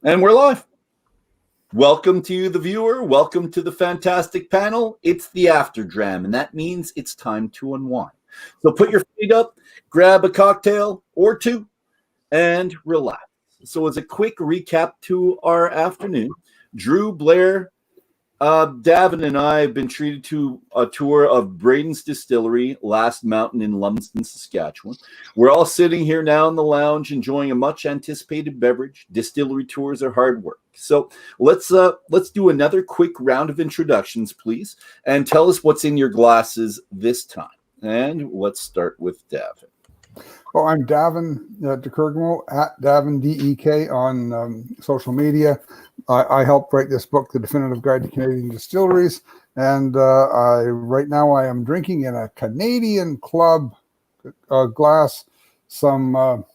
And we're live. Welcome to you, the viewer. Welcome to the fantastic panel. It's the after Dram, and that means it's time to unwind. So put your feet up, grab a cocktail or two, and relax. So as a quick recap to our afternoon, Drew, Blair, Davin, and I have been treated to a tour of Braeden's Distillery, Last Mountain in Lumsden, Saskatchewan. We're all sitting here now in the lounge enjoying a much anticipated beverage. Distillery tours are hard work. So let's do another quick round of introductions, please, and tell us what's in your glasses this time. And let's start with Davin. Well, I'm Davin to Kergommeaux, at Davin, D-E-K, on social media. I helped write this book, The Definitive Guide to Canadian Distilleries, and right now I am drinking in a Canadian Club glass some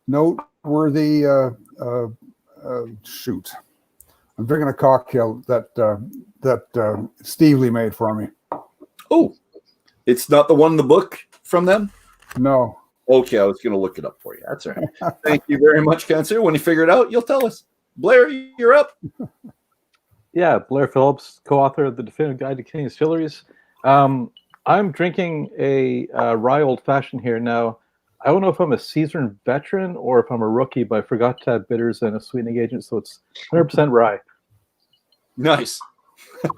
noteworthy, shoot. I'm drinking a cocktail that Steve Lee made for me. Oh, it's not the one in the book from them? No. Okay, I was going to look it up for you. That's all right. Thank you very much, Counselor. When you figure it out, you'll tell us. Blair, you're up. Yeah, Blair Phillips, co-author of The Definitive Guide to Canadian Distilleries. I'm drinking a rye old-fashioned here now. I don't know if I'm a seasoned veteran or if I'm a rookie, but I forgot to add bitters and a sweetening agent, so it's 100% rye. Nice.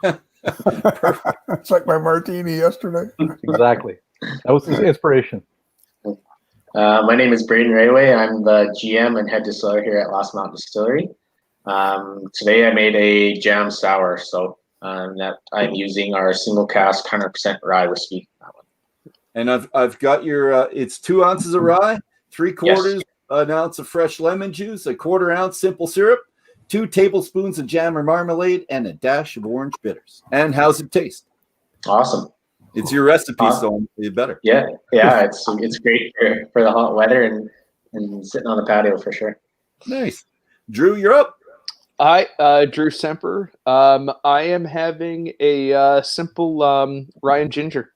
Perfect. It's like my martini yesterday. Exactly. That was the inspiration. My name is Braeden Raiwet. I'm the GM and head distiller here at Last Mountain Distillery. Today I made a jam sour, so that I'm using our single cask 100% rye whiskey. And I've got your it's 2 ounces of rye, 3/4 an ounce of fresh lemon juice, a 1/4 ounce simple syrup, 2 tablespoons of jam or marmalade, and a dash of orange bitters. And how's it taste? Awesome. It's your recipe, so it's better. Yeah, it's great for the hot weather and sitting on the patio for sure. Nice. Drew, you're up. Hi, Drew Semper. I am having a simple rye and ginger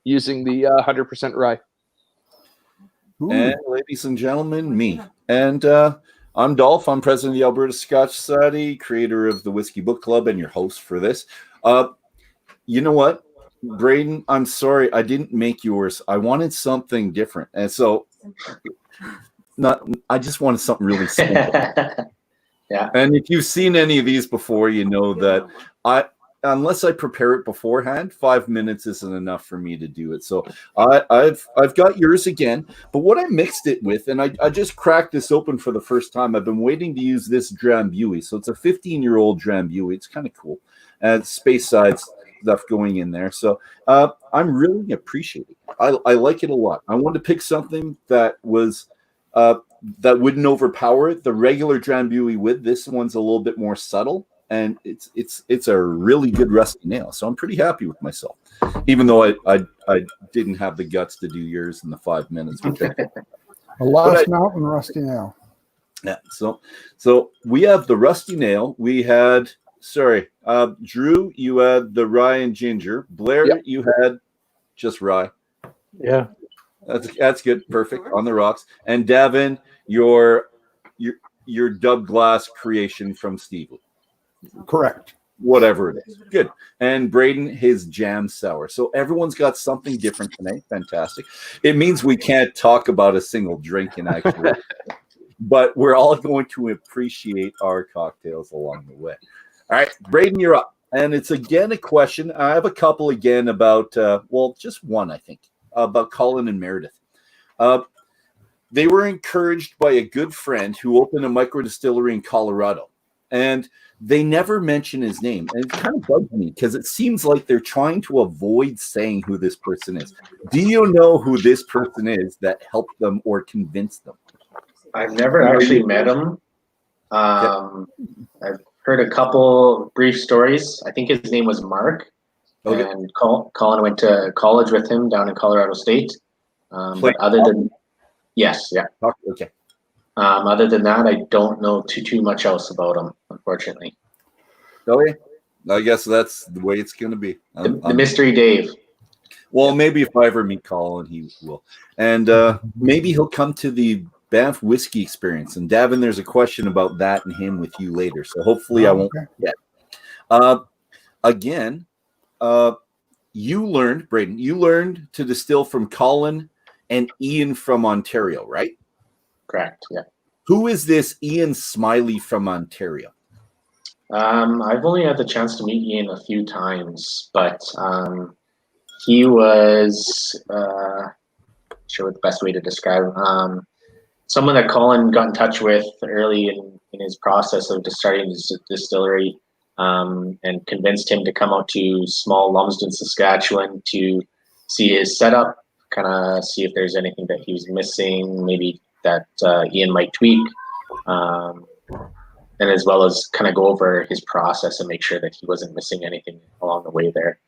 using the 100% rye. Ooh. And ladies and gentlemen, me. And I'm Dolph. I'm president of the Alberta Scotch Society, creator of the Whisky Book Club, and your host for this. You know what? Braeden, I'm sorry, I didn't make yours. I wanted something different, and so I just wanted something really simple. Yeah. And if you've seen any of these before, you know that unless I prepare it beforehand, 5 minutes isn't enough for me to do it. So I've got yours again, but what I mixed it with, and I just cracked this open for the first time. I've been waiting to use this Dram. So it's a 15-year-old Dram. It's kind of cool, and space side stuff going in there. So I'm really appreciating it. I like it a lot. I wanted to pick something that was that wouldn't overpower it. The regular Dram with this one's a little bit more subtle, and it's a really good rusty nail. So I'm pretty happy with myself, even though I didn't have the guts to do yours in the 5 minutes. A Last Mountain rusty nail. Yeah. So we have the rusty nail. We had. Sorry, Drew, you had the rye and ginger. Blair, yep. You had just rye. Yeah, that's good, perfect on the rocks. And Davin, your dub glass creation from Steve Lee. Correct. Whatever it is, good. And Braeden, his jam sour. So everyone's got something different tonight. Fantastic. It means we can't talk about a single drink in actual, but we're all going to appreciate our cocktails along the way. All right, Braeden, you're up. And it's again a question. I have a couple again about, just one, I think, about Colin and Meredith. They were encouraged by a good friend who opened a micro distillery in Colorado. And they never mention his name. And it kind of bugs me because it seems like they're trying to avoid saying who this person is. Do you know who this person is that helped them or convinced them? I've never actually met him. I've heard a couple brief stories. I think his name was Mark, and Colin went to college with him down in Colorado State. But other than okay. Other than that, I don't know too much else about him, unfortunately. Okay, I guess that's the way it's going to be. The mystery Dave. Well, maybe if I ever meet Colin, he will, and maybe he'll come to the Banff whiskey experience. And Davin, there's a question about that and him with you later. So hopefully I won't forget. Again, you learned, Braeden, you learned to distill from Colin and Ian from Ontario, right? Correct. Yeah. Who is this Ian Smiley from Ontario? I've only had the chance to meet Ian a few times, but he was sure what the best way to describe him. Someone that Colin got in touch with early in his process of just starting his distillery, and convinced him to come out to small Lumsden, Saskatchewan to see his setup, kind of see if there's anything that he was missing, maybe that Ian might tweak, and as well as kind of go over his process and make sure that he wasn't missing anything along the way there.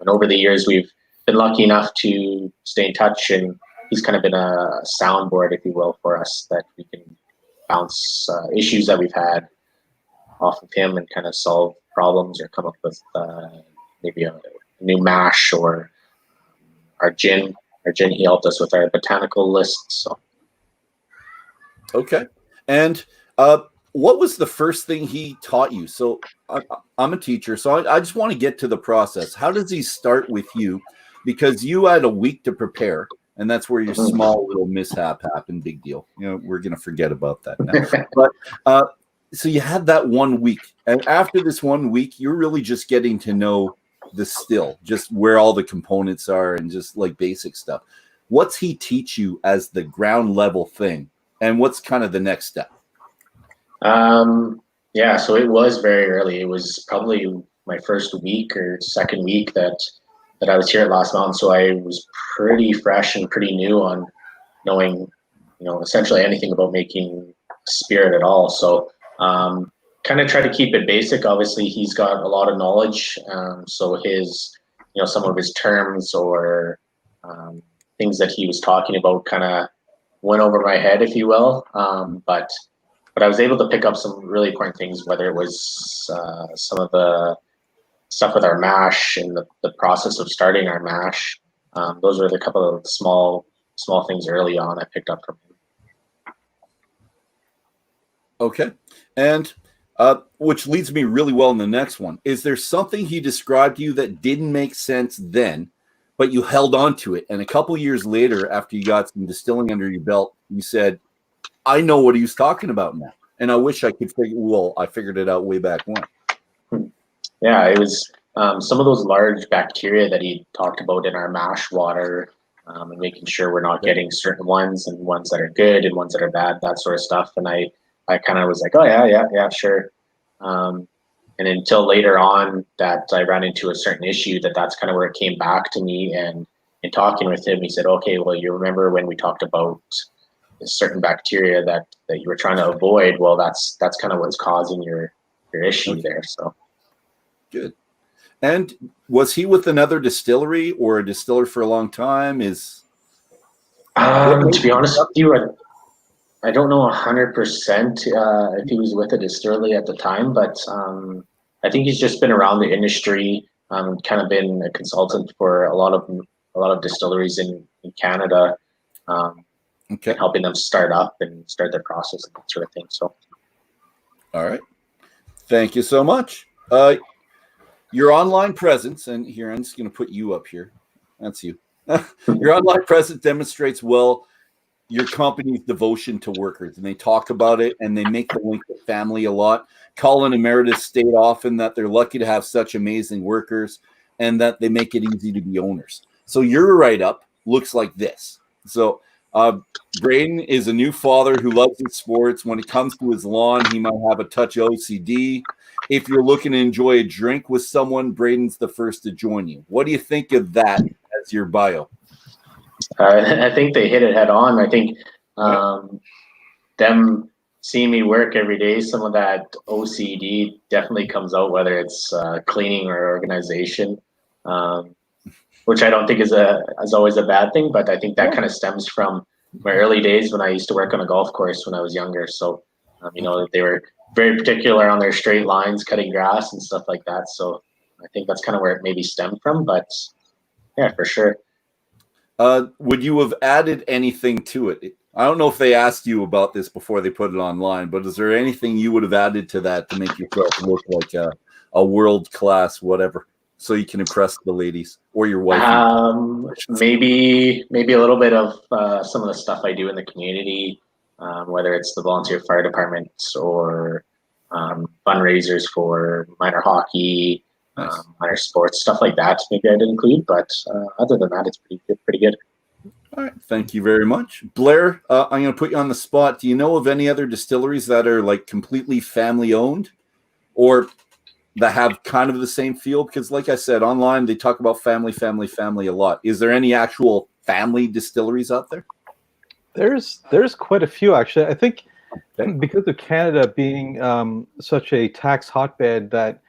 And over the years, we've been lucky enough to stay in touch, and he's kind of been a soundboard, if you will, for us, that we can bounce issues that we've had off of him and kind of solve problems or come up with maybe a new mash or our gin. Our gin, he helped us with our botanical list. So. Okay. And what was the first thing he taught you? So I'm a teacher, so I just want to get to the process. How does he start with you? Because you had a week to prepare, and that's where your small little mishap happened. Big deal. You know, we're going to forget about that now. But so you had that 1 week, and after this 1 week, you're really just getting to know the still, just where all the components are and just like basic stuff. What's he teach you as the ground level thing, and what's kind of the next step? Yeah, so it was very early. It was probably my first week or second week that I was here at Lost Mountain. So I was pretty fresh and pretty new on knowing, essentially anything about making spirit at all. So kind of try to keep it basic. Obviously, he's got a lot of knowledge. So his, some of his terms or things that he was talking about kind of went over my head, if you will. But I was able to pick up some really important things, whether it was some of the stuff with our mash and the process of starting our mash. Those were the couple of small things early on I picked up from him. Okay. And which leads me really well in the next one. Is there something he described to you that didn't make sense then, but you held on to it? And a couple years later, after you got some distilling under your belt, you said, I know what he was talking about now. And I wish I could I figured it out way back when. Yeah, it was some of those large bacteria that he talked about in our mash water, and making sure we're not getting certain ones and ones that are good and ones that are bad, that sort of stuff. And I kind of was like, oh yeah, sure. And until later on that I ran into a certain issue that's kind of where it came back to me. And in talking with him, he said, okay, well, you remember when we talked about certain bacteria that you were trying to avoid? Well, that's kind of what's causing your issue there. So good. And was he with another distillery or a distiller for a long time? To be honest with you, I don't know 100% if he was with a distillery at the time, but I think he's just been around the industry, kind of been a consultant for a lot of distilleries in Canada. Okay. Helping them start up and start their process and that sort of thing. So, all right. Thank you so much. Your online presence, and here, I'm just going to put you up here. That's you. Your online presence demonstrates well your company's devotion to workers, and they talk about it and they make the link to family a lot. Colin and Meredith state often that they're lucky to have such amazing workers and that they make it easy to be owners. So your write-up looks like this. So Braeden is a new father who loves his sports. When it comes to his lawn, he might have a touch of OCD. If you're looking to enjoy a drink with someone, Braden's the first to join you. What do you think of that as your bio? I think they hit it head on. I think them seeing me work every day, some of that OCD definitely comes out, whether it's cleaning or organization. Which I don't think is always a bad thing, but I think that kind of stems from my early days when I used to work on a golf course when I was younger. So, they were very particular on their straight lines, cutting grass and stuff like that. So I think that's kind of where it maybe stemmed from, but yeah, for sure. Would you have added anything to it? I don't know if they asked you about this before they put it online, but is there anything you would have added to that to make yourself look like a world-class whatever, so you can impress the ladies or your wife? Maybe a little bit of some of the stuff I do in the community, whether it's the volunteer fire departments or fundraisers for minor hockey, Nice. minor sports, stuff like that. Maybe I'd include, but other than that, it's pretty good. All right, thank you very much, Blair. I'm going to put you on the spot. Do you know of any other distilleries that are like completely family-owned, or that have kind of the same feel? Because, like I said, online they talk about family a lot. Is there any actual family distilleries out there? There's quite a few, actually. I think because of Canada being such a tax hotbed, that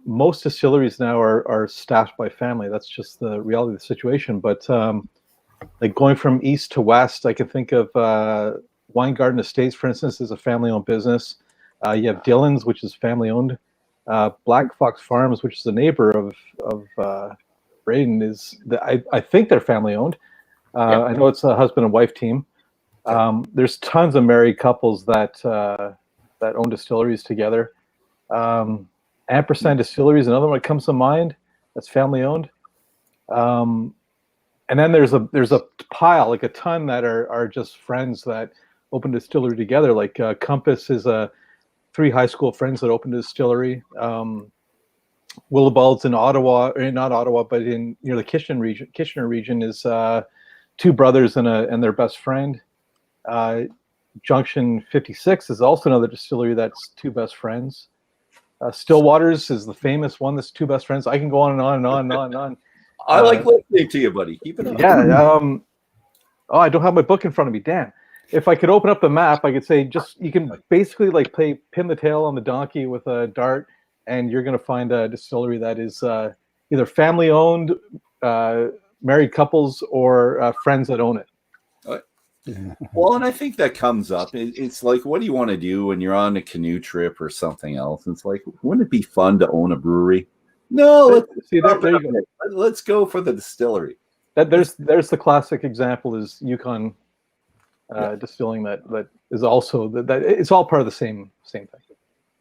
most distilleries now are staffed by family. That's just the reality of the situation. But like going from east to west, I can think of Weingarten Estates, for instance, is a family-owned business. You have Dillon's, which is family-owned. Black Fox Farms, which is a neighbor of Braeden, I think they're family-owned. I know it's a husband and wife team. There's tons of married couples that own distilleries together. Ampersand Distillery is another one that comes to mind. That's family-owned. And then there's a pile, like a ton, that are just friends that open distillery together. Like Compass is 3 high school friends that opened a distillery. Willibald's in Ottawa, or not Ottawa, but in near the Kitchener region is 2 brothers and their best friend. Junction 56 is also another distillery that's 2 best friends. Stillwater's is the famous one that's 2 best friends. I can go on and on and on and on and on. I like listening to you, buddy. Keep it up. Yeah. I don't have my book in front of me. Damn. If I could open up the map, I could say you can basically like pin the tail on the donkey with a dart, and you're going to find a distillery that is either family-owned, married couples, or friends that own it. Well, and I think that comes up. It's like, what do you want to do when you're on a canoe trip or something else? It's like, wouldn't it be fun to own a brewery? No, let's go for the distillery. There's the classic example is Yukon Distilling that is also that it's all part of the same thing.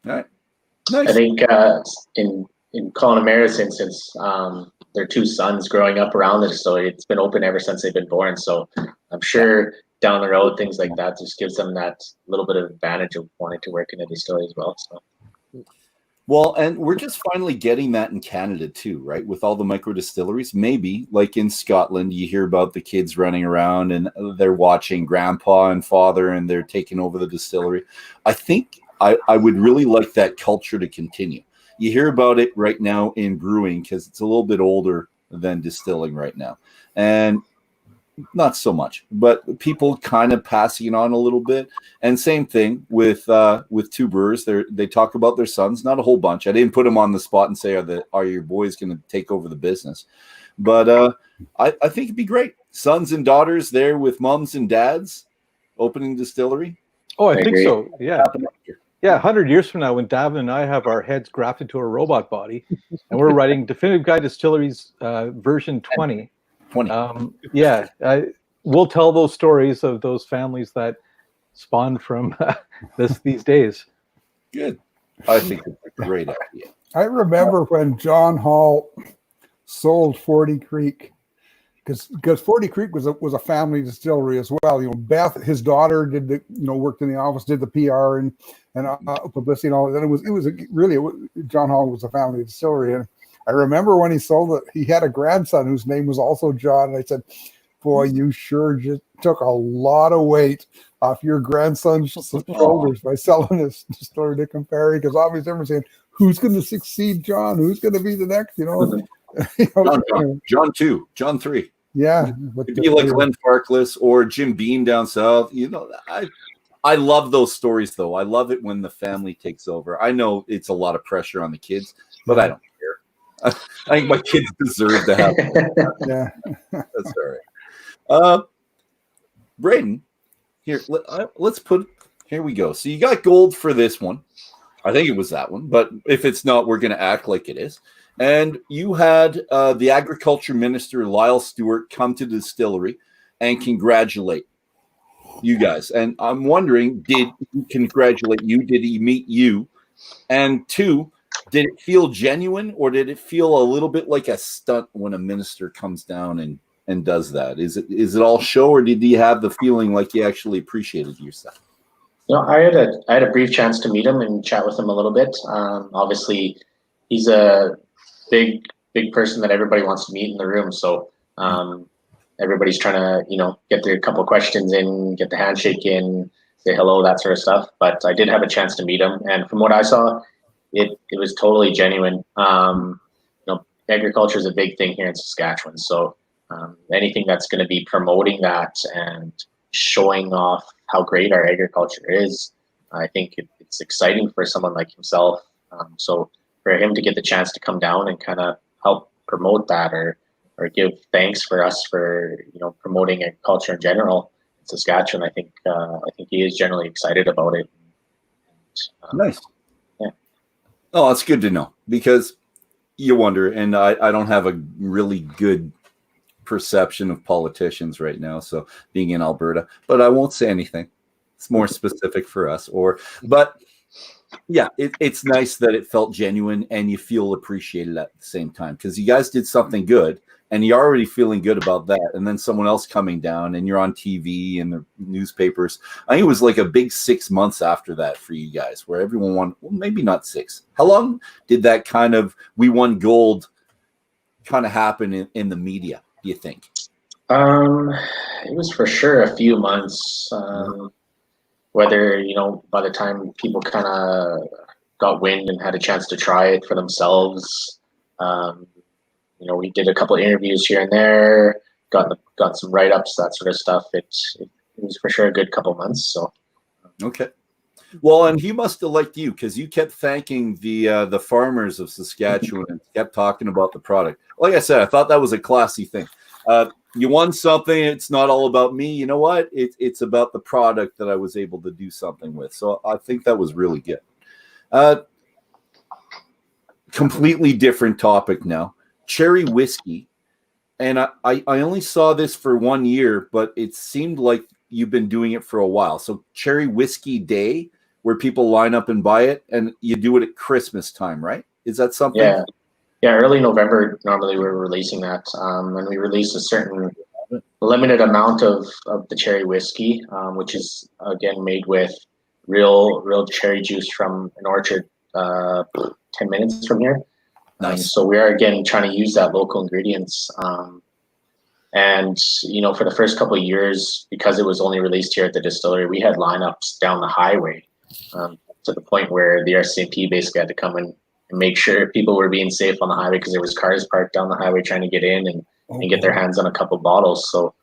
All right. Nice. I think in Connemara's instance, their 2 sons growing up around the distillery, it's been open ever since they've been born. So I'm sure down the road, things like that just gives them that little bit of advantage of wanting to work in a distillery as well. So. Well, and we're just finally getting that in Canada too, right? With all the micro distilleries, maybe like in Scotland, you hear about the kids running around and they're watching grandpa and father and they're taking over the distillery. I think I would really like that culture to continue. You hear about it right now in brewing because it's a little bit older than distilling right now. And not so much, but people kind of passing it on a little bit. And same thing with 2 brewers. They talk about their sons, not a whole bunch. I didn't put them on the spot and say, are your boys going to take over the business? But I think it'd be great. Sons and daughters there with moms and dads opening distillery. Oh, I think so. Yeah. Yeah, 100 years from now, when Davin and I have our heads grafted to a robot body, and we're writing Definitive Guide Distilleries version 20. We'll tell those stories of those families that spawned from these days. Good. I think it's a great idea. I remember when John Hall sold 40 Creek, because 40 Creek was a family distillery as well. You know, Beth, his daughter, worked in the office, did the PR and publicity and all that. John Hall was a family distillery. And I remember when he sold it, he had a grandson whose name was also John. And I said, boy, you sure just took a lot of weight off your grandson's shoulders by selling this distillery to Dick and Perry, because obviously everyone's saying, who's going to succeed John? Who's going to be the next, John 3. Yeah. It'd be like Glenn Farkless or Jim Beam down south. I love those stories, though. I love it when the family takes over. I know it's a lot of pressure on the kids, but I don't care. I think my kids deserve to have it. Yeah. That's all right. Braeden, here, here we go. So you got gold for this one. I think it was that one, but if it's not, we're going to act like it is. And you had the agriculture minister, Lyle Stewart, come to the distillery and congratulate you guys. And I'm wondering, did he congratulate you? Did he meet you? And two, did it feel genuine, or did it feel a little bit like a stunt when a minister comes down and does that? Is it all show, or did you have the feeling like you actually appreciated yourself? No, I had a brief chance to meet him and chat with him a little bit. Obviously, he's a big person that everybody wants to meet in the room. So everybody's trying to get their couple of questions in, get the handshake in, say hello, that sort of stuff. But I did have a chance to meet him, and from what I saw, it was totally genuine. Agriculture is a big thing here in Saskatchewan. So anything that's going to be promoting that and showing off how great our agriculture is, I think it's exciting for someone like himself. So for him to get the chance to come down and kind of help promote that, or give thanks for us for promoting agriculture in general in Saskatchewan, I think he is generally excited about it. Nice. Yeah. Oh, that's good to know, because you wonder, and I don't have a really good perception of politicians right now, so being in Alberta, but I won't say anything. It's more specific for us. But yeah, it's nice that it felt genuine and you feel appreciated at the same time, because you guys did something good and you're already feeling good about that, and then someone else coming down and you're on TV and the newspapers. I think it was like a big 6 months after that for you guys, where everyone won. Well, maybe not 6. How long did that kind of we won gold kind of happen in the media, do you think? It was for sure a few months. Whether by the time people kind of got wind and had a chance to try it for themselves, we did a couple of interviews here and there, got some write-ups, that sort of stuff. It was for sure a good couple months. So okay. Well, and he must have liked you, because you kept thanking the farmers of Saskatchewan and kept talking about the product. Like I said, I thought that was a classy thing. You won something. It's not all about me. You know what? It's about the product that I was able to do something with. So I think that was really good. Completely different topic now. Cherry whiskey. And I only saw this for 1 year, but it seemed like you've been doing it for a while. So Cherry Whiskey Day, where people line up and buy it, and you do it at Christmas time, right? Is that something? Yeah, early November, normally we're releasing that. And we release a certain limited amount of the cherry whiskey, which is, again, made with real cherry juice from an orchard 10 minutes from here. Nice. So we are, again, trying to use that local ingredients. And, for the first couple of years, because it was only released here at the distillery, we had lineups down the highway to the point where the RCMP basically had to come in and make sure people were being safe on the highway, because there was cars parked down the highway trying to get in and get their hands on a couple bottles. So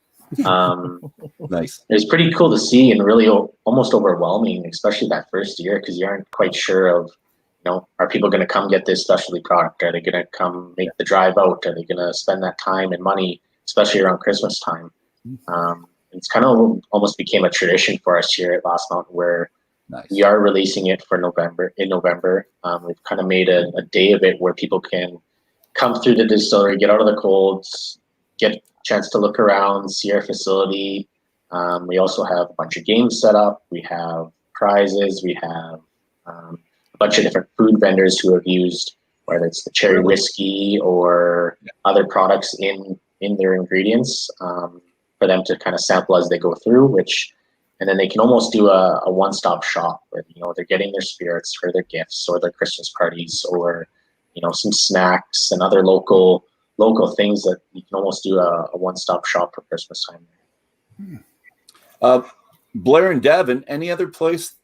nice. it was pretty cool to see, and really almost overwhelming, especially that first year, because you aren't quite sure of, are people going to come get this specialty product? Are they going to come make the drive out? Are they going to spend that time and money, especially around Christmas time? It's kind of almost became a tradition for us here at Last Mountain, where we are releasing it for November. We've kind of made a day of it where people can come through the distillery, get out of the cold, get a chance to look around, see our facility. We also have a bunch of games set up. We have prizes. We have a bunch of different food vendors who have used, whether it's the cherry whiskey or other products in their ingredients, for them to kind of sample as they go through, and then they can almost do a one-stop shop where, they're getting their spirits for their gifts or their Christmas parties, or, some snacks and other local things that you can almost do a one-stop shop for Christmas time. Blair and Davin, any other place?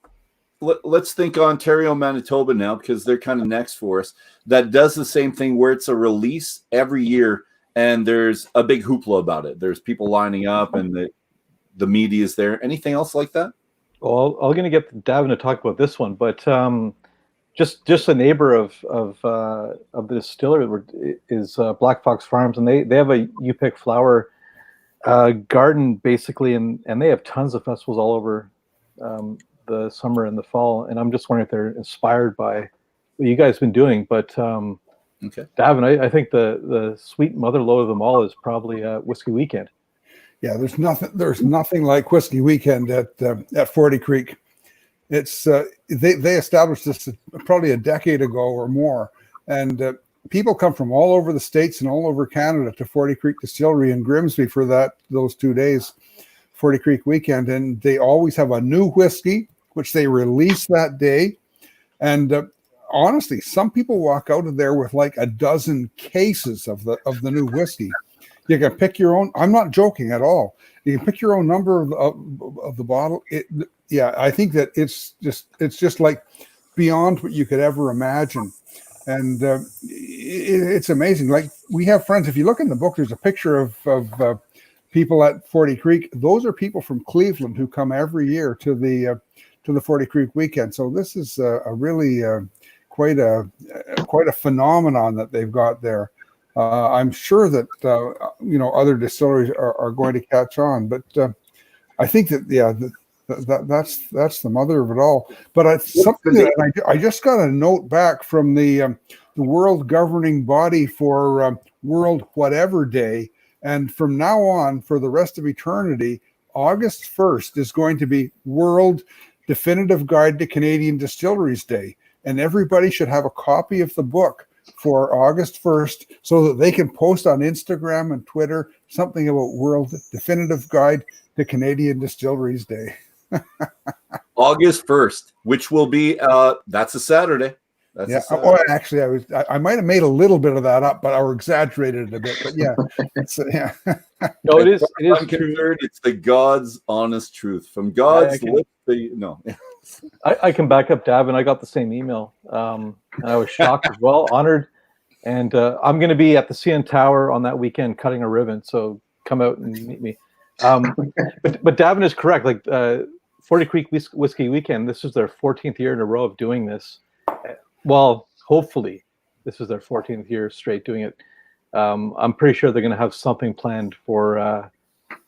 Let's think Ontario, Manitoba now, because they're kind of next for us, that does the same thing, where it's a release every year and there's a big hoopla about it. There's people lining up and the media is there. Anything else like that? Well, I'm going to get Davin to talk about this one, but just a neighbor of the distillery is Black Fox Farms, and they have a you pick flower garden basically, and they have tons of festivals all over the summer and the fall. And I'm just wondering if they're inspired by what you guys have been doing. But okay, Davin, I think the sweet mother lode of them all is probably Whiskey Weekend. Yeah, there's nothing like Whiskey Weekend at 40 Creek. It's they established this probably a decade ago or more, and people come from all over the States and all over Canada to 40 Creek Distillery in Grimsby for those 2 days, 40 Creek Weekend, and they always have a new whiskey which they release that day. And honestly, some people walk out of there with like a dozen cases of the new whiskey. You can pick your own. I'm not joking at all. You can pick your own number of the bottle. I think that it's just like beyond what you could ever imagine, and it's amazing. Like, we have friends. If you look in the book, there's a picture of people at 40 Creek. Those are people from Cleveland who come every year to the 40 Creek Weekend. So this is a really quite a phenomenon that they've got there. I'm sure that other distilleries are going to catch on, but I think that that's the mother of it all. But I just got a note back from the world governing body for World Whatever Day, and from now on, for the rest of eternity, August 1st is going to be World Definitive Guide to Canadian Distilleries Day, and everybody should have a copy of the book for August 1st so that they can post on Instagram and Twitter something about World Definitive Guide to Canadian Distilleries Day. August 1st, which will be that's a Saturday. That's a Saturday. Oh, actually, I might have made a little bit of that up, but I exaggerated it a bit. But yeah, yeah. No, it is true. It's the God's honest truth from God's lips. I can back up Davin. I got the same email. And I was shocked as well, honored. And I'm going to be at the CN Tower on that weekend cutting a ribbon. So come out and meet me. But Davin is correct. Like 40 Creek Whiskey Weekend, this is their 14th year in a row of doing this. Well, hopefully this is their 14th year straight doing it. I'm pretty sure they're going to have something planned for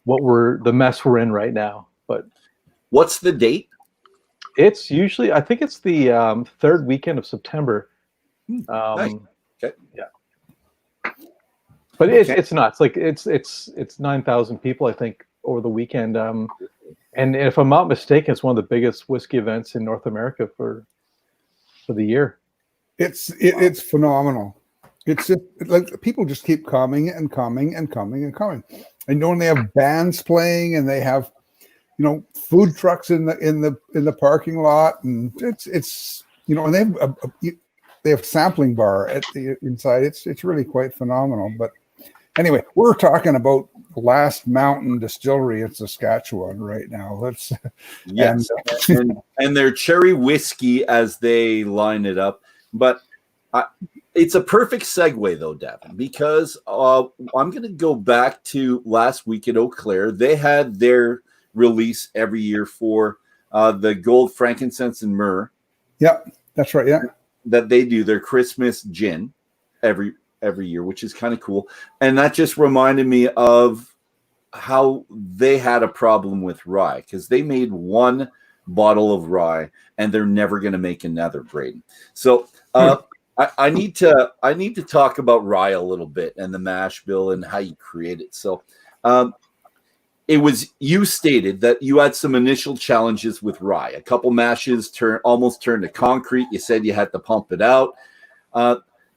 the mess we're in right now. But what's the date? It's usually, I think it's the third weekend of September. Nice. Okay. Yeah. But it's nuts. Like it's 9,000 people, I think, over the weekend. And if I'm not mistaken, it's one of the biggest whiskey events in North America for the year. It's phenomenal. It's just like people just keep coming and coming and coming and coming. And when they have bands playing and they have food trucks in the parking lot, and it's and they have sampling bar at the inside. It's really quite phenomenal. But anyway, we're talking about Last Mountain Distillery in Saskatchewan right now. Yes, and their cherry whiskey as they line it up. But it's a perfect segue though, Davin, because I'm going to go back to last week at Eau Claire. They had their release every year for the gold, frankincense, and myrrh. Yeah, that's right. Yeah, that they do their Christmas gin every year, which is kind of cool. And that just reminded me of how they had a problem with rye, because they made one bottle of rye and they're never going to make another, Braeden. So I need to talk about rye a little bit and the mash bill and how you create it. So you stated that you had some initial challenges with rye. A couple mashes almost turned to concrete. You said you had to pump it out.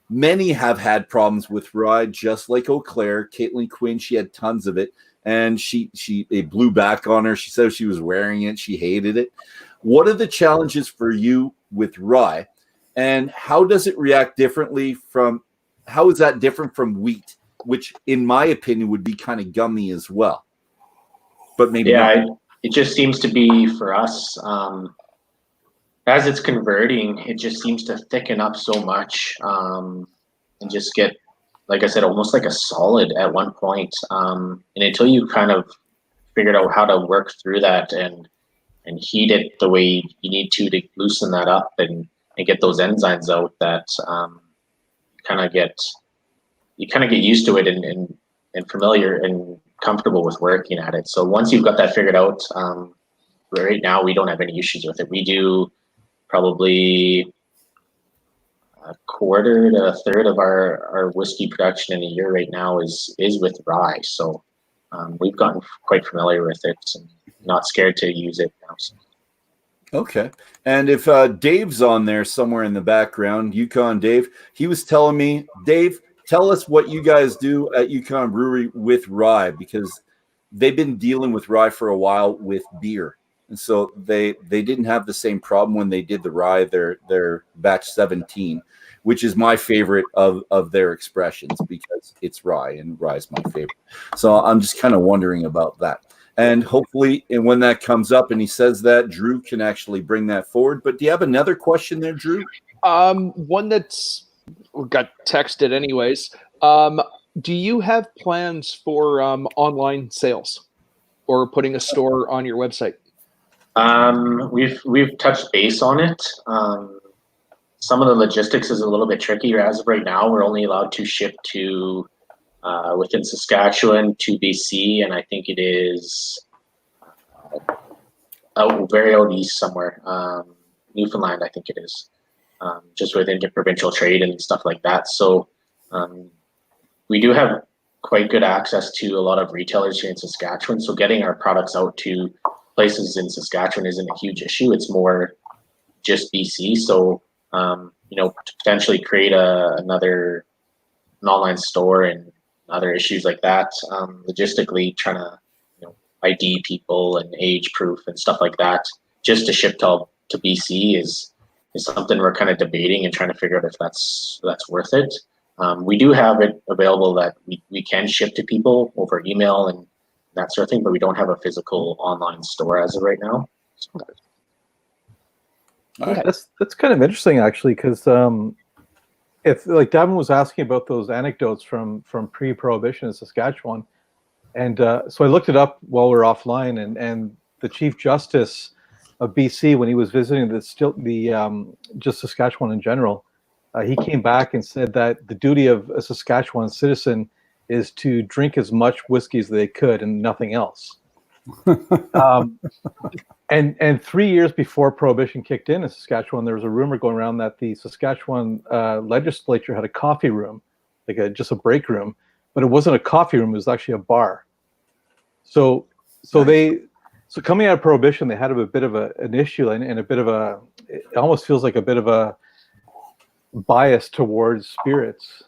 Many have had problems with rye, just like Eau Claire. Caitlin Quinn, she had tons of it, and it blew back on her. She said she was wearing it. She hated it. What are the challenges for you with rye, and how does it react differently how is that different from wheat, which in my opinion would be kind of gummy as well? But maybe it just seems to be for us, as it's converting, it just seems to thicken up so much and just get, like I said, almost like a solid at one point. And until you kind of figured out how to work through that and heat it the way you need to loosen that up and get those enzymes out, that kind of get used to it and familiar and comfortable with working at it. So once you've got that figured out, right now we don't have any issues with it. We do probably a quarter to a third of our whiskey production in a year right now is with rye. So we've gotten quite familiar with it and not scared to use it now. So. Okay. And if Dave's on there somewhere in the background, Yukon Dave, he was telling me, Dave, tell us what you guys do at Yukon Brewery with rye, because they've been dealing with rye for a while with beer. And so they didn't have the same problem when they did the rye, their batch 17, which is my favorite of their expressions because it's rye, and rye is my favorite. So I'm just kind of wondering about that. And hopefully, and when that comes up and he says that, Drew can actually bring that forward. But do you have another question there, Drew? One that's got texted anyways. Do you have plans for online sales or putting a store on your website? We've touched base on it. Some of the logistics is a little bit tricky. As of right now, we're only allowed to ship to within Saskatchewan to BC, and I think it is very out east somewhere, Newfoundland, I think it is, just within the provincial trade and stuff like that. So we do have quite good access to a lot of retailers here in Saskatchewan. So getting our products out to places in Saskatchewan isn't a huge issue. It's more just BC. So to potentially create an online store and other issues like that, logistically trying to ID people and age proof and stuff like that just to ship to BC is something we're kind of debating and trying to figure out if that's worth it. We do have it available that we can ship to people over email and that sort of thing, but we don't have a physical online store as of right now. So. Okay. That's kind of interesting, actually, because if like Davin was asking about those anecdotes from pre-prohibition in Saskatchewan, and so I looked it up while we were offline, and the Chief Justice of BC, when he was visiting just Saskatchewan in general, he came back and said that the duty of a Saskatchewan citizen is to drink as much whiskey as they could and nothing else. And 3 years before Prohibition kicked in Saskatchewan, there was a rumor going around that the Saskatchewan legislature had a coffee room, just a break room, but it wasn't a coffee room; it was actually a bar. So coming out of Prohibition, they had a bit of an issue and a bit of it almost feels like a bit of a bias towards spirits.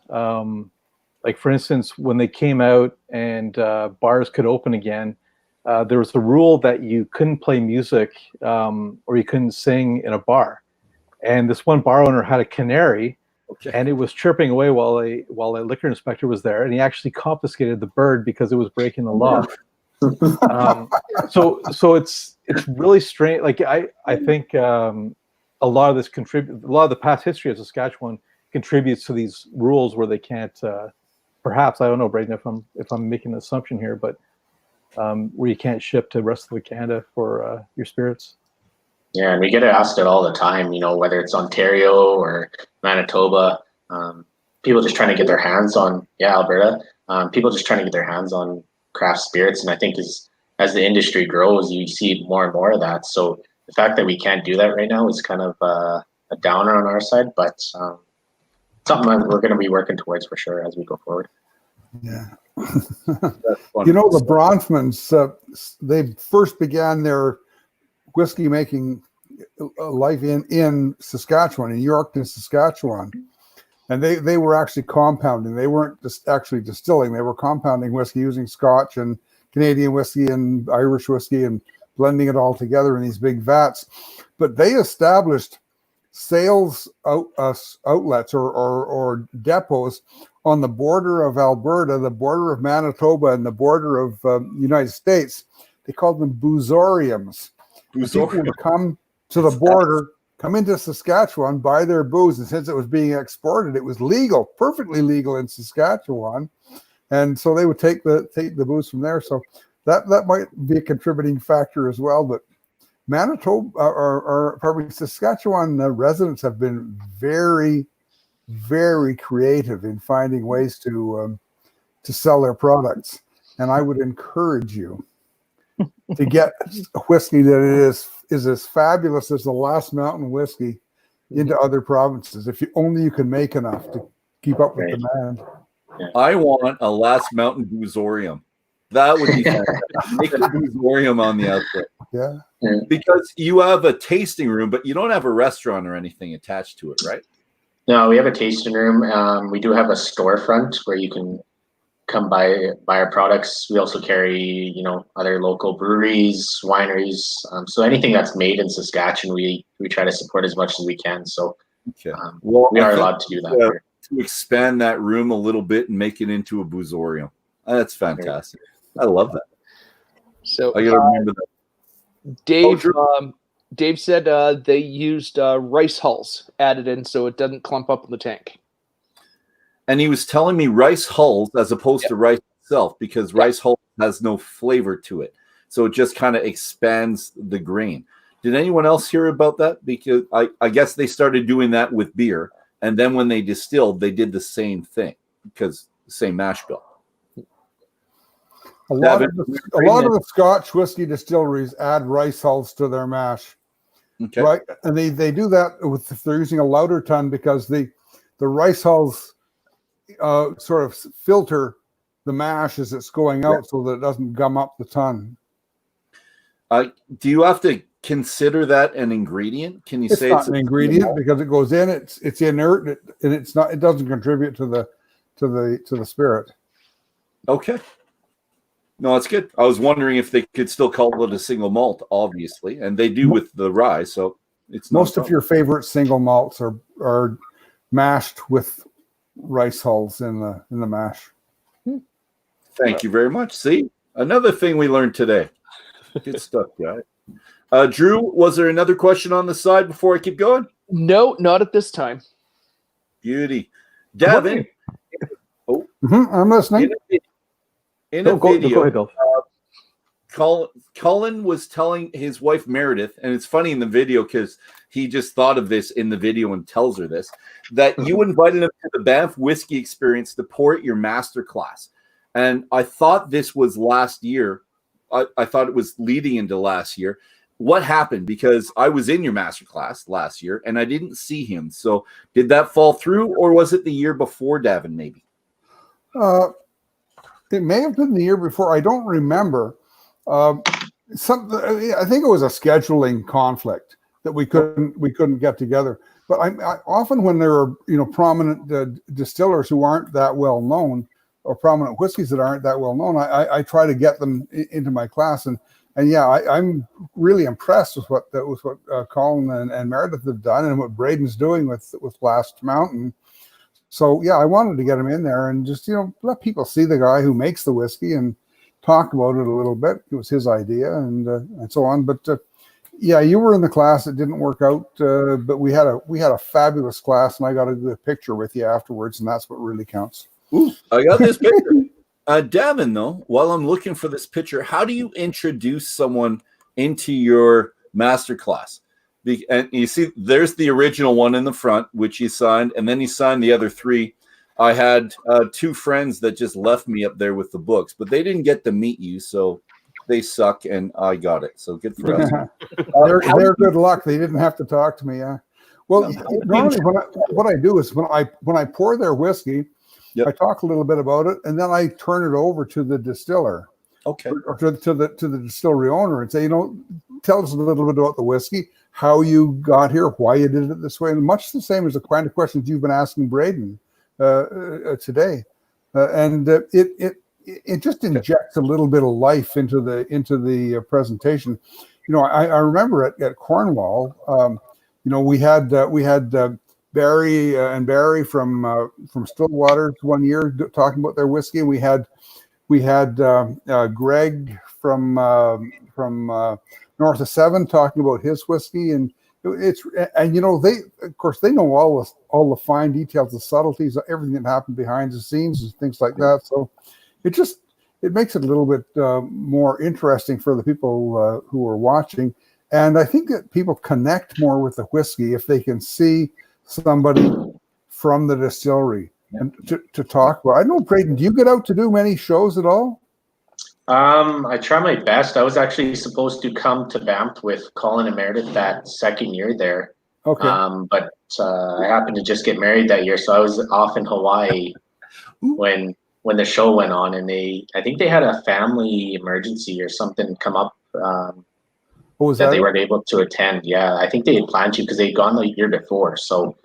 Like for instance, when they came out and bars could open again. There was a rule that you couldn't play music or you couldn't sing in a bar. And this one bar owner had a canary, and it was chirping away while a liquor inspector was there, and he actually confiscated the bird because it was breaking the law. So it's really strange. Like I think a lot of the past history of Saskatchewan contributes to these rules where they can't. Perhaps, I don't know, Braeden, if I'm making an assumption here, but. Where you can't ship to the rest of Canada for your spirits. Yeah, and we get asked it all the time, whether it's Ontario or Manitoba, people just trying to get their hands on, Alberta, people just trying to get their hands on craft spirits. And I think as the industry grows, you see more and more of that. So the fact that we can't do that right now is kind of a downer on our side, but something we're going to be working towards for sure as we go forward. Yeah. The Bronfmans, they first began their whiskey making life in Saskatchewan, in Yorkton, Saskatchewan. And they were actually compounding. They weren't just actually distilling. They were compounding whiskey using Scotch and Canadian whiskey and Irish whiskey and blending it all together in these big vats. But they established sales outlets or depots on the border of Alberta, the border of Manitoba, and the border of United States. They called them boozoriums. People would come to the border, come into Saskatchewan, buy their booze, and since it was being exported, it was legal, perfectly legal in Saskatchewan, and so they would take the booze from there. So that might be a contributing factor as well. But Manitoba or probably Saskatchewan residents have been very, very creative in finding ways to sell their products, and I would encourage you to get a whiskey that is as fabulous as the Last Mountain whiskey into other provinces. If you can make enough to keep up with demand. I want a Last Mountain Boozorium. That would be fantastic. Make a boozorium on the outside. Yeah. Because you have a tasting room, but you don't have a restaurant or anything attached to it, right? No, we have a tasting room. We do have a storefront where you can come buy our products. We also carry, other local breweries, wineries. So anything that's made in Saskatchewan, we try to support as much as we can. So Okay. we are allowed to do that. To expand that room a little bit and make it into a boozorium. That's fantastic. I love that. So I gotta remember that. Dave said they used rice hulls added in so it doesn't clump up in the tank. And he was telling me rice hulls as opposed to rice itself, because rice hull has no flavor to it. So it just kind of expands the grain. Did anyone else hear about that? Because I guess they started doing that with beer. And then when they distilled, they did the same thing because the same mash bill. A lot of the Scotch whiskey distilleries add rice hulls to their mash. Okay. Right. And they do that if they're using a lauter tun, because the rice hulls sort of filter the mash as it's going out so that it doesn't gum up the tun. Do you have to consider that an ingredient? Can you say it's an ingredient because it goes in, it's inert, and it doesn't contribute to the spirit. Okay. No, that's good. I was wondering if they could still call it a single malt, obviously, and they do with the rye. So it's most of your favorite single malts are mashed with rice hulls in the mash. Thank you very much. See, another thing we learned today. Good stuff, guys. Drew, was there another question on the side before I keep going? No, not at this time. Beauty. Davin. I'm listening. In a video, go ahead, Colin was telling his wife Meredith, and it's funny in the video because he just thought of this in the video and tells her this, that you invited him to the Banff Whiskey Experience to pour at your master class. And I thought this was last year. I thought it was leading into last year. What happened? Because I was in your master class last year and I didn't see him. So did that fall through, or was it the year before, Davin, maybe? It may have been the year before. I don't remember. I think it was a scheduling conflict that we couldn't get together. But I often, when there are prominent distillers who aren't that well known, or prominent whiskeys that aren't that well known, I try to get them into my class. And yeah, I'm really impressed with what Colin and Meredith have done, and what Braeden's doing with Last Mountain. So yeah, I wanted to get him in there and just let people see the guy who makes the whiskey and talk about it a little bit. It was his idea and so on. But yeah, you were in the class. It didn't work out, but we had a fabulous class, and I got a good picture with you afterwards, and that's what really counts. Ooh, I got this picture. Davin, though, while I'm looking for this picture, how do you introduce someone into your master class? And you see, there's the original one in the front, which he signed, and then he signed the other three. I had two friends that just left me up there with the books, but they didn't get to meet you, so they suck, and I got it. So good for us. They're good luck. They didn't have to talk to me. Well, normally what I do is when I pour their whiskey, I talk a little bit about it, and then I turn it over to the distiller, or to the distillery owner, and say, tell us a little bit about the whiskey, how you got here, why you did it this way, and much the same as the kind of questions you've been asking Braeden today, and it just injects a little bit of life into the presentation. I remember at Cornwall, we had Barry and Barry from Stillwater one year talking about their whiskey. We had Greg from North of Seven talking about his whiskey, and they of course they know all the fine details, the subtleties, everything that happened behind the scenes and things like that. So it makes it a little bit more interesting for the people who are watching, and I think that people connect more with the whiskey if they can see somebody from the distillery and to talk about. I don't know, Braeden, do you get out to do many shows at all? I try my best. I was actually supposed to come to Banff with Colin and Meredith that second year there. Okay. But I happened to just get married that year, so I was off in Hawaii when when the show went on, and I think they had a family emergency or something come up Was that that they it? weren't able to attend. Yeah, I think they had planned to because they'd gone the year before. So,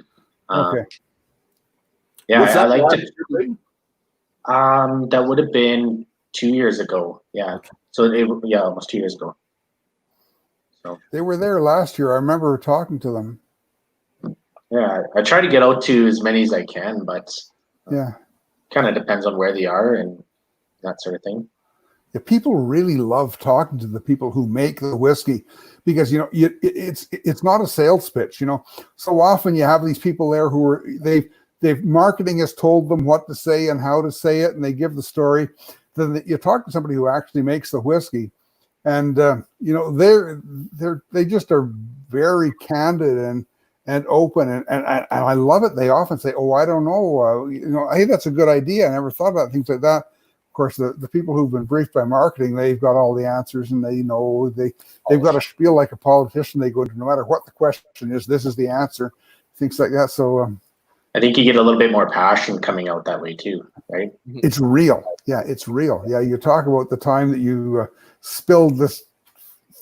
Okay. yeah, Was I that liked last it. year, Braeden? That would have been 2 years ago. Yeah, Okay. so yeah, almost 2 years ago. So They were there last year. I remember talking to them. yeah, I try to get out to as many as I can, but Yeah. kind of depends on where they are and that sort of thing. Yeah, people really love talking to the people who make the whiskey because it's not a sales pitch. So often you have these people there who are they've marketing has told them what to say and how to say it, and they give the story. Then you talk to somebody who actually makes the whiskey, and they just are very candid and open, and I love it. They often say, "Oh, I don't know, hey, that's a good idea. I never thought about things like that." Of course, the people who've been briefed by marketing, they've got all the answers, and they've got a spiel like a politician. They go into no matter what the question is, this is the answer, things like that. So I think you get a little bit more passion coming out that way too, right? it's real. Yeah, it's real. Yeah, you talk about the time that you spilled this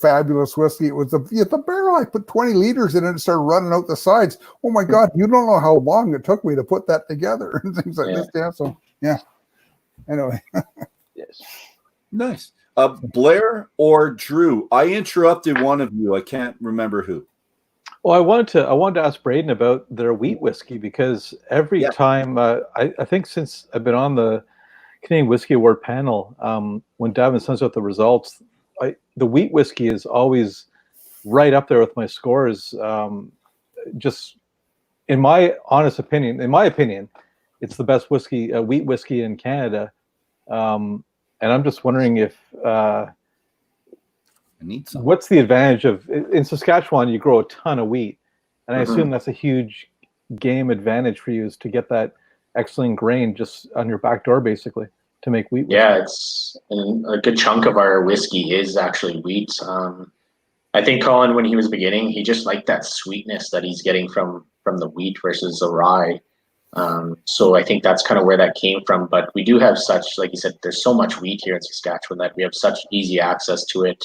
fabulous whiskey. It was the barrel. I put 20 liters in it and started running out the sides. Oh my God, you don't know how long it took me to put that together and things like this. Yeah, so yeah. Anyway. Yes. Nice. Blair or Drew? I interrupted one of you. I can't remember who. Well, I wanted to ask Braeden about their wheat whiskey because every time I think since I've been on the Canadian Whiskey Award panel, when Davin sends out the results, the wheat whiskey is always right up there with my scores. Just in my honest opinion, it's the best whiskey, wheat whiskey in Canada. And I'm just wondering if I need some. what's the advantage of in Saskatchewan? You grow a ton of wheat, and I assume that's a huge game advantage for you is to get that excellent grain just on your back door, basically, to make wheat whiskey. Yeah, and a good chunk of our whiskey is actually wheat. I think Colin, when he was beginning, he just liked that sweetness that he's getting from the wheat versus the rye. So I think that's kind of where that came from. But we do have such, like you said, there's so much wheat here in Saskatchewan that we have such easy access to it.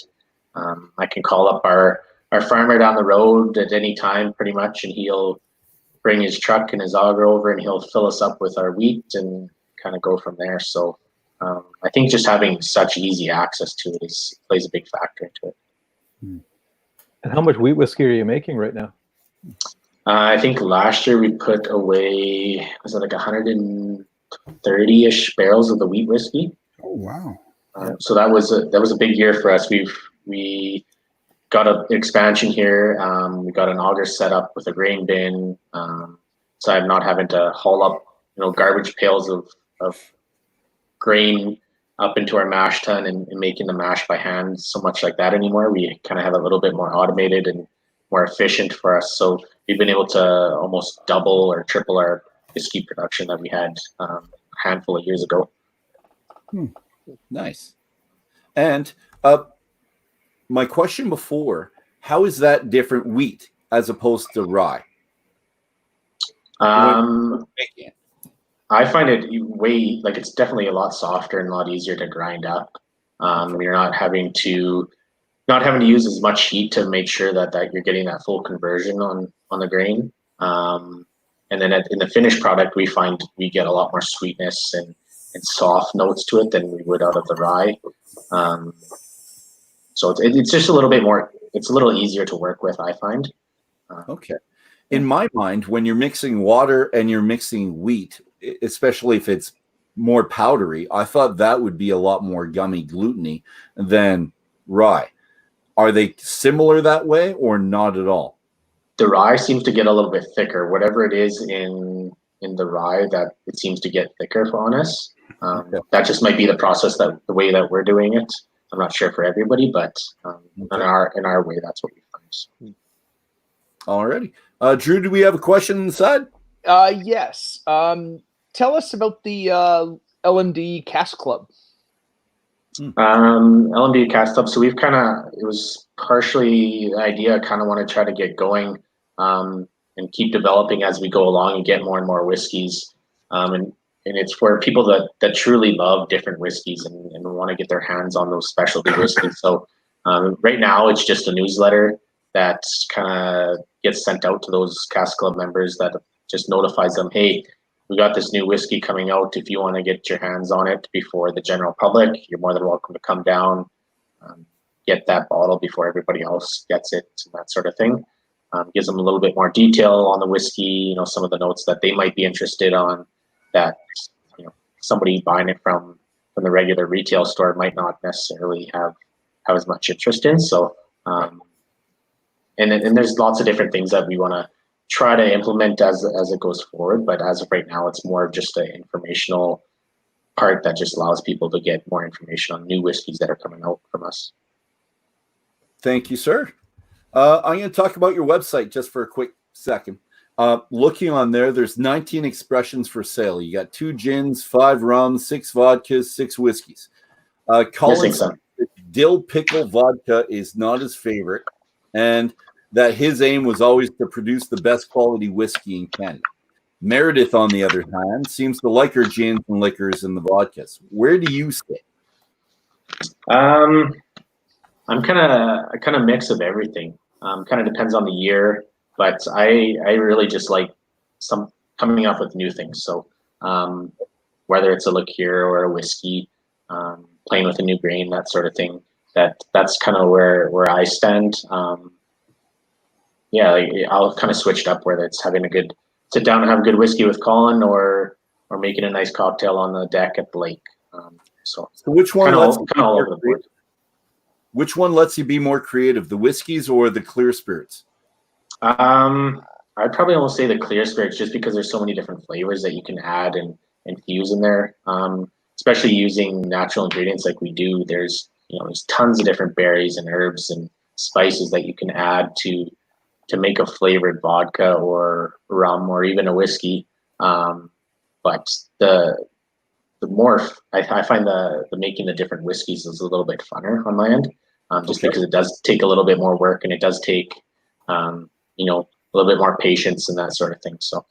I can call up our farmer down the road at any time pretty much, and he'll bring his truck and his auger over and he'll fill us up with our wheat and kind of go from there. So I think just having such easy access to it plays a big factor into it. And how much wheat whiskey are you making right now? I think last year we put away, was it like 130-ish barrels of the wheat whiskey? Oh wow! So that was a big year for us. We got an expansion here. We got an auger set up with a grain bin, so I'm not having to haul up garbage pails of grain up into our mash tun and making the mash by hand so much like that anymore. We kind of have a little bit more automated and more efficient for us. So we've been able to almost double or triple our whiskey production that we had a handful of years ago. Nice. And my question before, how is that different wheat as opposed to rye? I find it it's definitely a lot softer and a lot easier to grind up. You're not having to use as much heat to make sure that you're getting that full conversion on the grain. And then in the finished product, we find we get a lot more sweetness and soft notes to it than we would out of the rye. So it's just a little bit more. It's a little easier to work with, I find. Okay. In my mind, when you're mixing water and you're mixing wheat, especially if it's more powdery, I thought that would be a lot more gummy, gluteny than rye. Are they similar that way or not at all? The rye seems to get a little bit thicker. Whatever it is in the rye, that it seems to get thicker on us. That just might be the process, the way that we're doing it. I'm not sure for everybody, but in our way, that's what we find. Alrighty. Drew, do we have a question inside? Yes. Tell us about the LMD Cask Club. LMD Cask Club. So it was partially the idea. I kind of want to try to get going and keep developing as we go along and get more and more whiskeys. And it's for people that truly love different whiskeys and want to get their hands on those specialty whiskeys. So right now it's just a newsletter that kind of gets sent out to those Cask Club members that just notifies them, hey, we got this new whiskey coming out. If you want to get your hands on it before the general public, you're more than welcome to come down, get that bottle before everybody else gets it, and that sort of thing. Gives them a little bit more detail on the whiskey, some of the notes that they might be interested on that, somebody buying it from the regular retail store might not necessarily have as much interest in. So, and there's lots of different things that we want to try to implement as it goes forward. But as of right now, it's more of just an informational part that just allows people to get more information on new whiskeys that are coming out from us. Thank you, sir. I'm going to talk about your website just for a quick second. Looking on there, there's 19 expressions for sale. You got 2 gins, 5 rums, 6 vodkas, 6 whiskeys. Colin said dill pickle vodka is not his favorite, and that his aim was always to produce the best quality whiskey in Canada. Meredith, on the other hand, seems to like her gins and liquors and the vodkas. Where do you sit? I'm kind of mix of everything. Kind of depends on the year, but I really just like coming up with new things. So whether it's a liqueur or a whiskey, playing with a new grain, that sort of thing. That's kind of where I stand. I'll kind of switch it up, whether it's having a good sit down and have a good whiskey with Colin, or making a nice cocktail on the deck at the lake. So which one kind of all over the board. Which one lets you be more creative, the whiskeys or the clear spirits? I'd probably almost say the clear spirits, just because there's so many different flavors that you can add and infuse in there. Especially using natural ingredients like we do. There's tons of different berries and herbs and spices that you can add to make a flavored vodka or rum or even a whiskey. But the more I find the making the different whiskeys is a little bit funner on my end. Just because it does take a little bit more work, and it does take, a little bit more patience and that sort of thing. So,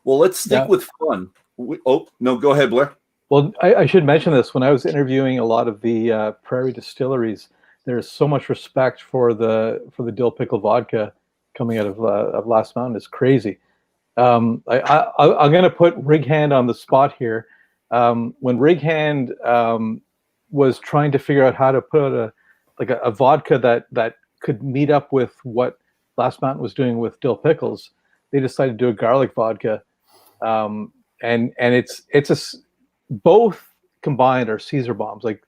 well, let's stick with fun. No, go ahead, Blair. Well, I should mention this. When I was interviewing a lot of the prairie distilleries, there's so much respect for the dill pickle vodka coming out of Last Mountain. It's crazy. I'm going to put Rig Hand on the spot here. When Rig Hand was trying to figure out how to put out a vodka that could meet up with what Last Mountain was doing with dill pickles, they decided to do a garlic vodka, and it's both combined are Caesar bombs. Like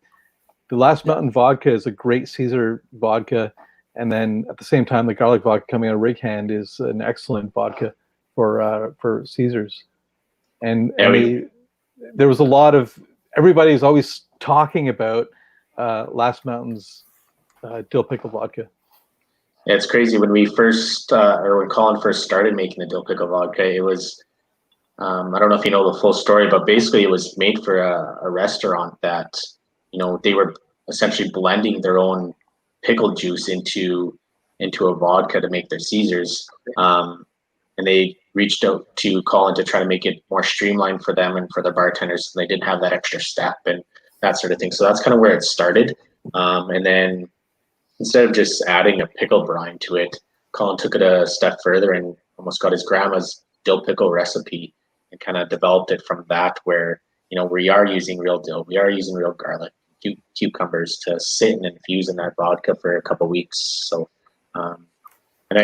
the Last Mountain vodka is a great Caesar vodka, and then at the same time, the garlic vodka coming out of Rig Hand is an excellent vodka for Caesars. And there was a lot of everybody's always talking about Last Mountain's dill pickle vodka. Yeah, it's crazy. When we first, or when Colin first started making the dill pickle vodka, it was, I don't know if you know the full story, but basically it was made for a restaurant that, they were essentially blending their own pickle juice into a vodka to make their Caesars. And they reached out to Colin to try to make it more streamlined for them and for their bartenders, so they didn't have that extra step and that sort of thing. So that's kind of where it started. And then instead of just adding a pickle brine to it, Colin took it a step further and almost got his grandma's dill pickle recipe and kind of developed it from that, where, we are using real dill, we are using real garlic, cucumbers to sit and infuse in that vodka for a couple of weeks. So,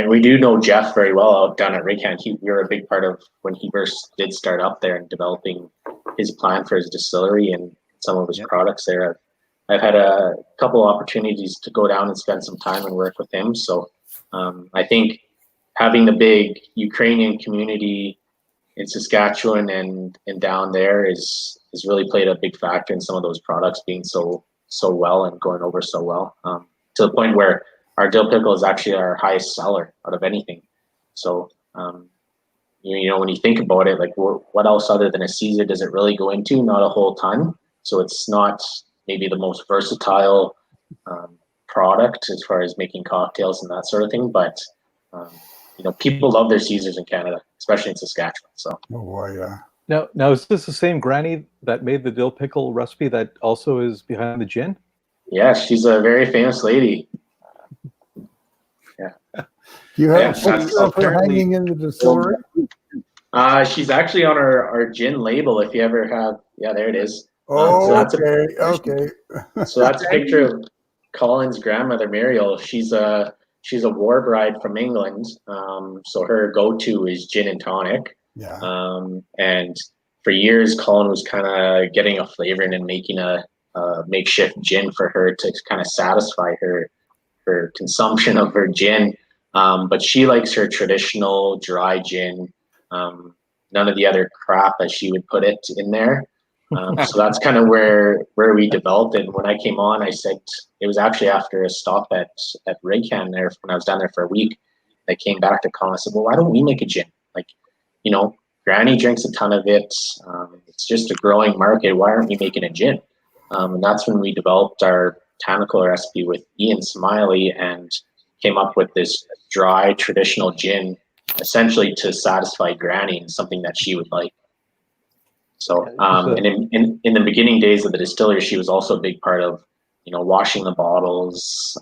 we do know Jeff very well out down at Rig Hand. We were a big part of when he first did start up there and developing his plan for his distillery and some of his products there. I've had a couple of opportunities to go down and spend some time and work with him. So I think having the big Ukrainian community in Saskatchewan and down there is really played a big factor in some of those products being so well and going over so well, to the point where our dill pickle is actually our highest seller out of anything. So, when you think about it, like what else other than a Caesar does it really go into? Not a whole ton. So it's not maybe the most versatile product as far as making cocktails and that sort of thing. But, people love their Caesars in Canada, especially in Saskatchewan. So. Oh boy, yeah. Now, is this the same granny that made the dill pickle recipe that also is behind the gin? Yeah, she's a very famous lady. Do you have Yeah, a picture of her apparently- hanging in the distillery? She's actually on our gin label. If you ever have, yeah, there it is. Oh, so that's okay. So that's a picture of Colin's grandmother, Muriel. She's a war bride from England. So her go-to is gin and tonic. Yeah. And for years, Colin was kind of getting a flavor and making a makeshift gin for her to kind of satisfy her consumption of her gin. But she likes her traditional dry gin. None of the other crap, as she would put it, in there. So that's kind of where we developed it. When I came on, I said, it was actually after a stop at Raycan there when I was down there for a week. I came back to Colin. I said, well, why don't we make a gin? Like, Granny drinks a ton of it. It's just a growing market. Why aren't we making a gin? And that's when we developed our botanical recipe with Ian Smiley and came up with this dry traditional gin, essentially to satisfy Granny and something that she would like. So, and in the beginning days of the distillery, she was also a big part of, washing the bottles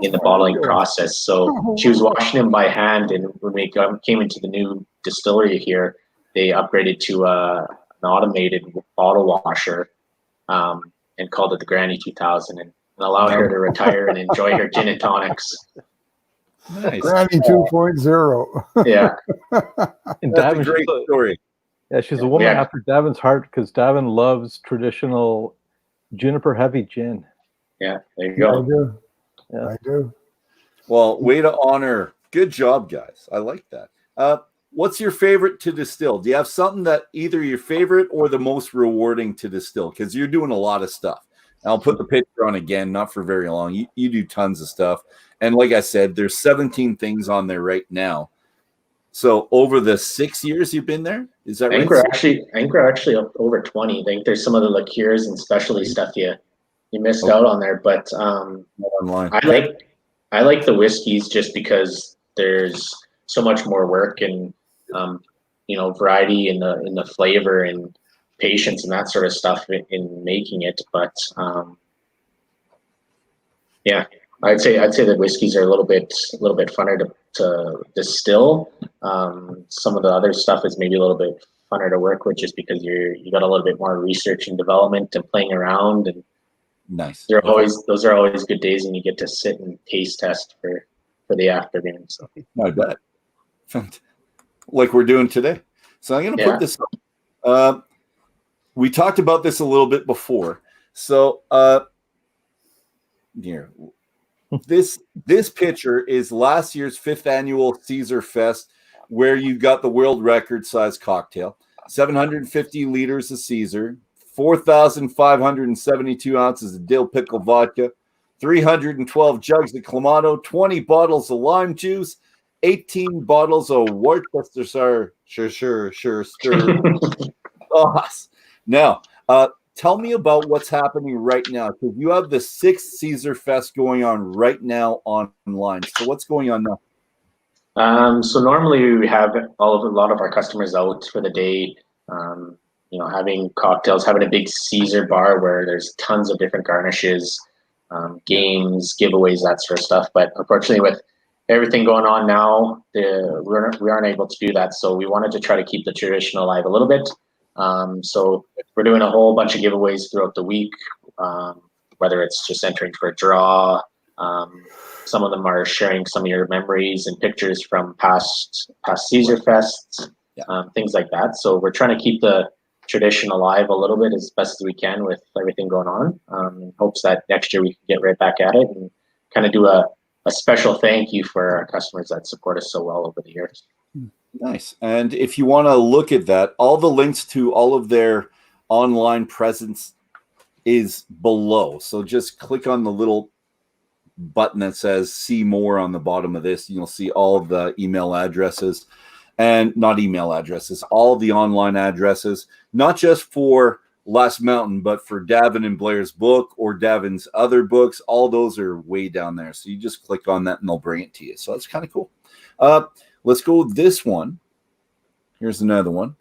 in the bottling process. So she was washing them by hand. And when we came into the new distillery here, they upgraded to an automated bottle washer and called it the Granny 2000 and allowed her to retire and enjoy her gin and tonics. Nice. Granny 2.0. Yeah. And That's a Davin, great story. yeah, she's a woman Yeah. after Davin's heart because Davin loves traditional juniper heavy gin. Yeah. There you I go. do. Yeah. I do. Well, way to honor. Good job, guys. I like that. What's your favorite to distill? Do you have something that either your favorite or the most rewarding to distill? Because you're doing a lot of stuff. And I'll put the picture on again, not for very long. You do tons of stuff. And like I said, there's 17 things on there right now. So over the 6 years you've been there, is that I think right? we're actually up over 20. I think there's some of the liqueurs and specialty stuff you missed out on there, but Online. I like the whiskeys just because there's so much more work and variety in the flavor and patience and that sort of stuff in making it. But yeah, I'd say the whiskeys are a little bit funner to distill. Some of the other stuff is maybe a little bit funner to work with, just because you got a little bit more research and development and playing around, and Nice. those are always good days, and you get to sit and taste test for the afternoon. So I bet. Like we're doing today. So I'm going to put this up. We talked about this a little bit before. So here, this picture is last year's 5th annual Caesar Fest, where you got the world record size cocktail, 750 liters of Caesar, 4,572 ounces of dill pickle vodka, 312 jugs of Clamato, 20 bottles of lime juice, 18 bottles of Worcestershire sauce. Now, tell me about what's happening right now, because you have the 6th Caesar Fest going on right now online. So what's going on now? So normally we have a lot of our customers out for the day, having cocktails, having a big Caesar bar where there's tons of different garnishes, games, giveaways, that sort of stuff. But unfortunately, with everything going on now, we aren't able to do that. So we wanted to try to keep the tradition alive a little bit. So we're doing a whole bunch of giveaways throughout the week, whether it's just entering for a draw. Some of them are sharing some of your memories and pictures from past Caesar Fests, things like that. So we're trying to keep the tradition alive a little bit as best as we can with everything going on, in hopes that next year we can get right back at it and kind of do a special thank you for our customers that support us so well over the years. Nice. And if you want to look at that, all the links to all of their online presence is below. So just click on the little button that says see more on the bottom of this. You'll see all of the email addresses, and not email addresses, all the online addresses, not just for Last Mountain, but for Davin and Blair's book or Davin's other books. All those are way down there. So you just click on that and they'll bring it to you. So that's kind of cool. Let's go with this one. Here's another one.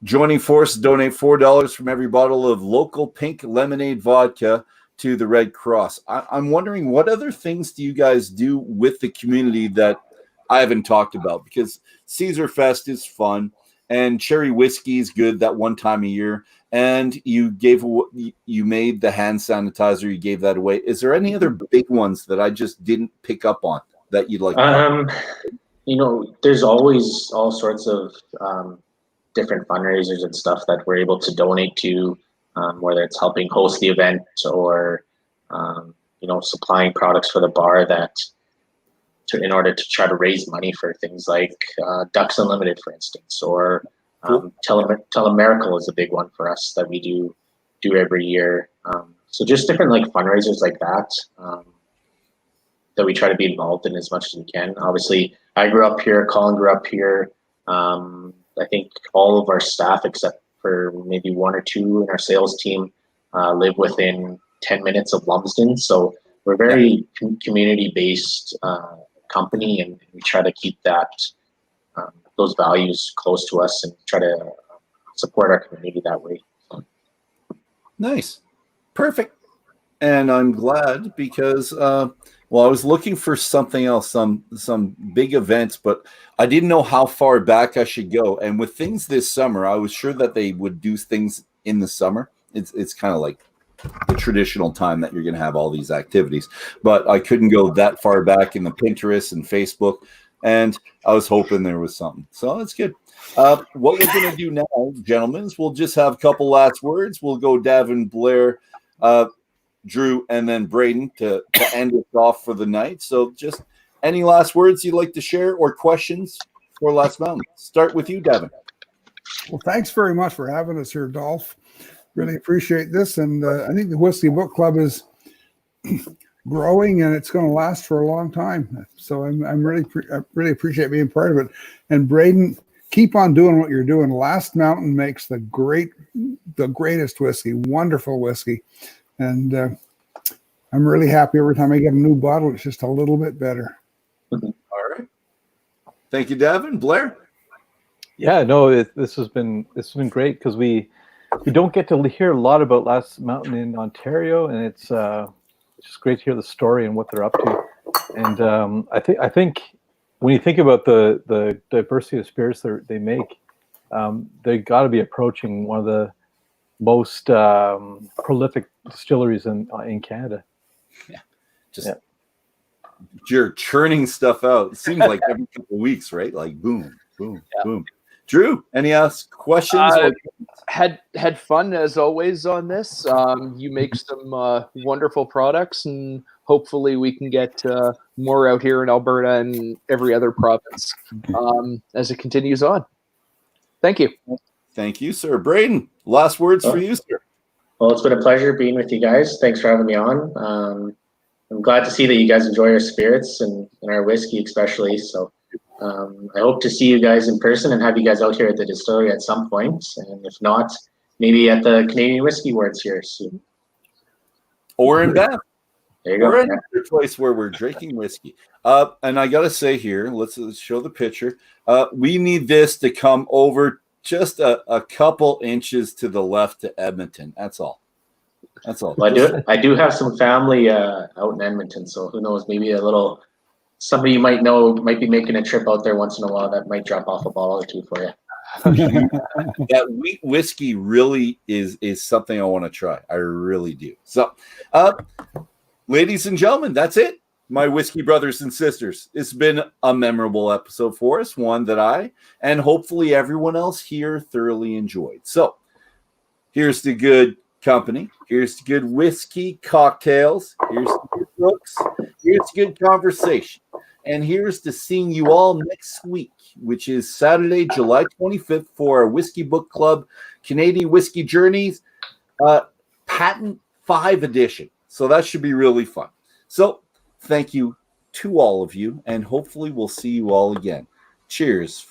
Joining forces, donate $4 from every bottle of local pink lemonade vodka to the Red Cross. I'm wondering, what other things do you guys do with the community that I haven't talked about? Because Caesar Fest is fun, and cherry whiskey is good that one time a year. And you made the hand sanitizer. You gave that away. Is there any other big ones that I just didn't pick up on that you'd like? There's always all sorts of different fundraisers and stuff that we're able to donate to, whether it's helping host the event or supplying products for the bar in order to try to raise money for things like Ducks Unlimited, for instance, or Telemiracle is a big one for us that we do every year. So just different like fundraisers like that that we try to be involved in as much as we can. Obviously, I grew up here. Colin grew up here. I think all of our staff, except for maybe one or two in our sales team, live within 10 minutes of Lumsden. So we're very community-based company, and we try to keep those values close to us and try to support our community that way. Nice. Perfect. And I'm glad because, I was looking for something else, some big events, but I didn't know how far back I should go. And with things this summer, I was sure that they would do things in the summer. It's kind of like the traditional time that you're going to have all these activities, but I couldn't go that far back in the Pinterest and Facebook, and I was hoping there was something. So that's good. What we're going to do now, gentlemen, is we'll just have a couple last words. We'll go Davin, Blair, Drew, and then Braeden to end it off for the night. So just any last words you'd like to share or questions for Last Mountain? Start with you, Davin. Well, thanks very much for having us here, Dolph. Really appreciate this. And I think the Whisky Book Club is growing, and it's going to last for a long time. So I really appreciate being part of it. And Braeden, keep on doing what you're doing. Last Mountain makes the greatest whiskey, wonderful whiskey. And I'm really happy every time I get a new bottle. It's just a little bit better. All right. Thank you, Davin. Blair? Yeah, no, this has been great because we don't get to hear a lot about Last Mountain in Ontario, and it's just great to hear the story and what they're up to. And I think when you think about the diversity of spirits they make, they got to be approaching one of the most prolific distilleries in Canada. Yeah, you're churning stuff out. It seems like every couple of weeks, right? Like boom, boom, boom. Drew, any questions? Had fun as always on this. You make some wonderful products, and hopefully we can get more out here in Alberta and every other province as it continues on. Thank you. Thank you, sir. Braeden, last words for you, sir. Well, it's been a pleasure being with you guys. Thanks for having me on. I'm glad to see that you guys enjoy our spirits and our whiskey especially. So I hope to see you guys in person and have you guys out here at the distillery at some point. And if not, maybe at the Canadian Whiskey Awards here soon. Or in Banff. There you go. Or another place where we're drinking whiskey. And I got to say here, let's show the picture. We need this to come over just a couple inches to the left to Edmonton. That's all. Well, I do have some family out in Edmonton, so who knows? Maybe somebody you might know might be making a trip out there once in a while that might drop off a bottle or two for you. That wheat whiskey really is something I want to try. I really do. So, ladies and gentlemen, that's it. My whiskey brothers and sisters. It's been a memorable episode for us, one that I and hopefully everyone else here thoroughly enjoyed. So, here's the good company. Here's the good whiskey cocktails. Here's the good books. Here's the good conversation. And here's to seeing you all next week, which is Saturday, July 25th for our Whisky Book Club Canadian Whiskey Journeys Patent 5 edition. So that should be really fun. So thank you to all of you, and hopefully we'll see you all again. Cheers.